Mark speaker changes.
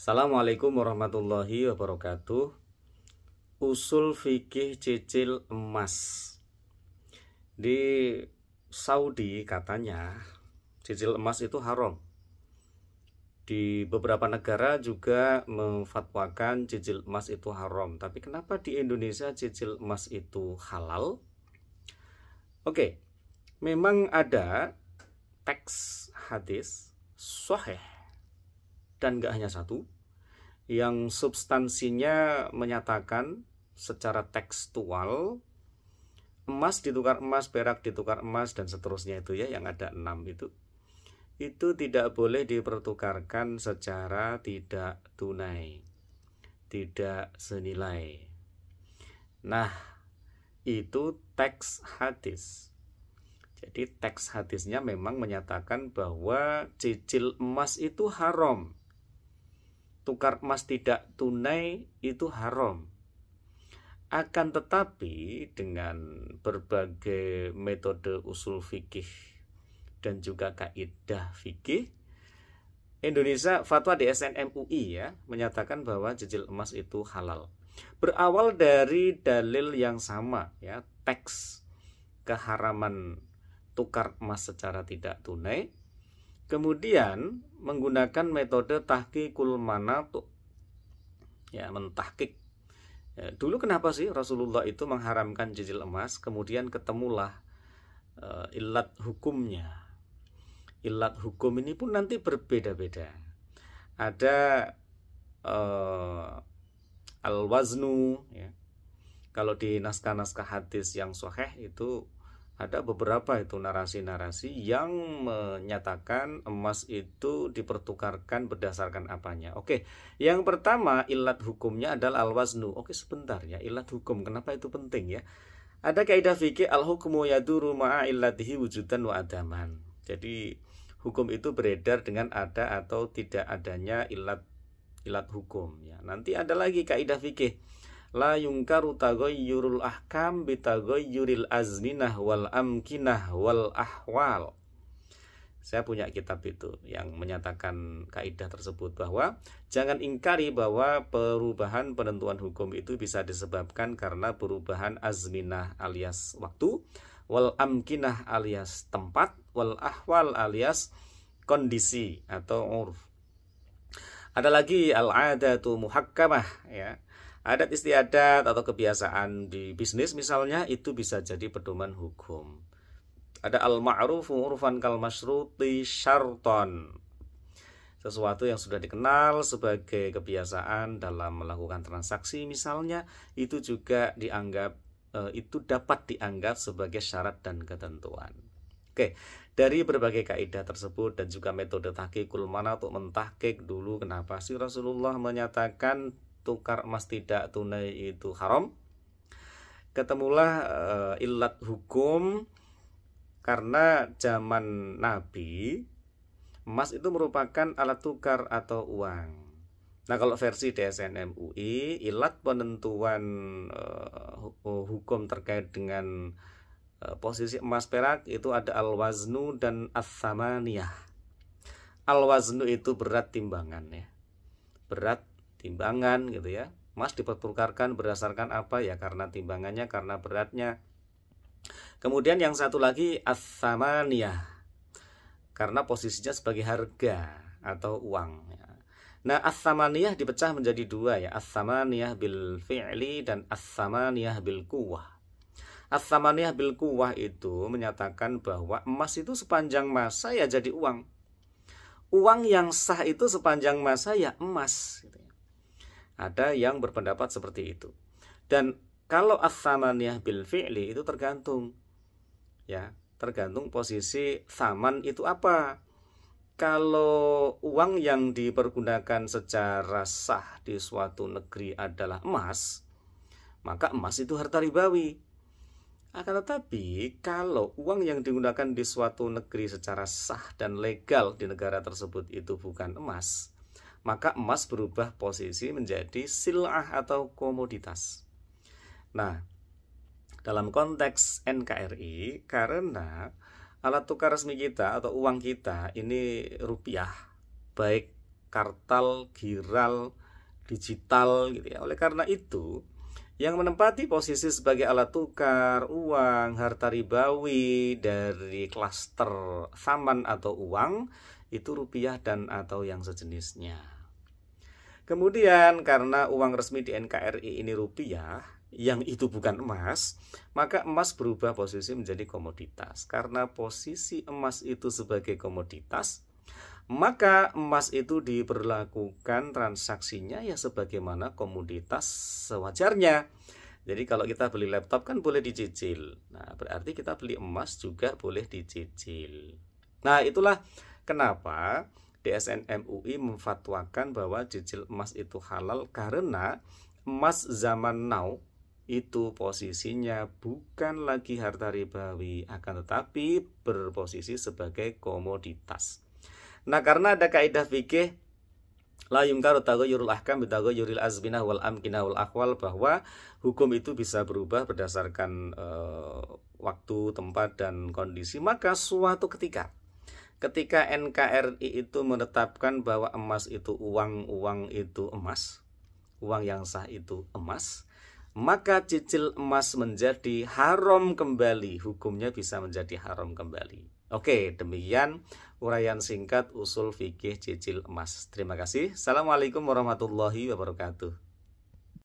Speaker 1: Assalamualaikum warahmatullahi wabarakatuh. Usul fikih cicil emas. Di Saudi katanya cicil emas itu haram. Di beberapa negara juga memfatwakan cicil emas itu haram. Tapi kenapa di Indonesia cicil emas itu halal? Oke, memang ada teks hadis sahih dan gak hanya satu yang substansinya menyatakan secara tekstual emas ditukar emas, perak ditukar emas, dan seterusnya itu ya, yang ada 6 itu tidak boleh dipertukarkan secara tidak tunai, tidak senilai. Nah, itu teks hadis. Jadi teks hadisnya memang menyatakan bahwa cicil emas itu haram. Tukar emas tidak tunai itu haram. Akan tetapi dengan berbagai metode usul fikih dan juga kaidah fikih, Indonesia fatwa di SNM UI ya menyatakan bahwa cicil emas itu halal. Berawal dari dalil yang sama ya, teks keharaman tukar emas secara tidak tunai. Kemudian menggunakan metode tahqiqul manatu, ya, mentahqiq. Ya, dulu kenapa sih Rasulullah itu mengharamkan cicil emas? Kemudian ketemulah ilat hukumnya. Ilat hukum ini pun nanti berbeda-beda. Ada al-waznu, ya. Kalau di naskah-naskah hadis yang sahih itu ada beberapa itu narasi-narasi yang menyatakan emas itu dipertukarkan berdasarkan apanya. Oke, yang pertama ilat hukumnya adalah al-waznu. Oke, sebentar ya, ilat hukum. Kenapa itu penting ya? Ada kaidah fikih al-hukmu yaduru ma'a illatihi wujudan wa adaman. Jadi hukum itu beredar dengan ada atau tidak adanya ilat hukum ya. Nanti ada lagi kaidah fikih la yungkaru taghayyurul ahkam bitaghayyuril azminah wal amkinah wal ahwal. Saya punya kitab itu yang menyatakan kaidah tersebut, bahwa jangan ingkari bahwa perubahan penentuan hukum itu bisa disebabkan karena perubahan azminah alias waktu, wal amkinah alias tempat, wal ahwal alias kondisi atau urf. Ada lagi al-adatu muhakkamah ya. Adat istiadat atau kebiasaan di bisnis misalnya itu bisa jadi pedoman hukum. Ada al-ma'rufu urfan kal masyruti syarton. Sesuatu yang sudah dikenal sebagai kebiasaan dalam melakukan transaksi misalnya, itu juga dianggap itu dapat dianggap sebagai syarat dan ketentuan. Oke, dari berbagai kaidah tersebut dan juga metode tahqiqul manatu, mentahqiq dulu kenapa sih Rasulullah menyatakan tukar emas tidak tunai itu haram. Ketemulah ilat hukum, karena zaman Nabi emas itu merupakan alat tukar atau uang. Nah, kalau versi DSNM UI, ilat penentuan hukum terkait dengan posisi emas perak itu ada al-waznu dan as-samaniyah. Al-waznu itu berat timbangan ya. Berat timbangan gitu ya. Emas dipertukarkan berdasarkan apa ya? Karena timbangannya, karena beratnya. Kemudian yang satu lagi as-samaniyah, karena posisinya sebagai harga atau uang ya. Nah, as-samaniyah dipecah menjadi dua ya, as-samaniyah bil fi'li dan as-samaniyah bil quwwah. As-samaniyah bil quwwah itu menyatakan bahwa emas itu sepanjang masa ya jadi uang. Uang yang sah itu sepanjang masa ya emas gitu. Ada yang berpendapat seperti itu. Dan kalau as-samaniyah bil fi'li itu tergantung ya, tergantung posisi saman itu apa. Kalau uang yang dipergunakan secara sah di suatu negeri adalah emas, maka emas itu harta ribawi. Akan tetapi kalau uang yang digunakan di suatu negeri secara sah dan legal di negara tersebut itu bukan emas, maka emas berubah posisi menjadi sil'ah atau komoditas. Nah, dalam konteks NKRI, karena alat tukar resmi kita atau uang kita ini rupiah, baik kartal, giral, digital gitu ya. Oleh karena itu, yang menempati posisi sebagai alat tukar uang harta ribawi dari klaster thaman atau uang itu rupiah dan atau yang sejenisnya. Kemudian karena uang resmi di NKRI ini rupiah, yang itu bukan emas, maka emas berubah posisi menjadi komoditas. Karena posisi emas itu sebagai komoditas, maka emas itu diberlakukan transaksinya ya sebagaimana komoditas sewajarnya. Jadi kalau kita beli laptop kan boleh dicicil. Nah, berarti kita beli emas juga boleh dicicil. Nah, itulah kenapa DSN MUI memfatwakan bahwa cicil emas itu halal, karena emas zaman now itu posisinya bukan lagi harta ribawi, akan tetapi berposisi sebagai komoditas. Nah, karena ada kaidah fikih la yungkaru taghayyurul ahkam bitaghayyuril azminah wal amkinah wal ahwal, bahwa hukum itu bisa berubah berdasarkan waktu, tempat, dan kondisi. Maka suatu ketika NKRI itu menetapkan bahwa emas itu uang itu emas, uang yang sah itu emas, maka cicil emas menjadi haram kembali, hukumnya bisa menjadi haram kembali. Oke, demikian uraian singkat usul fikih cicil emas. Terima kasih. Assalamualaikum warahmatullahi wabarakatuh.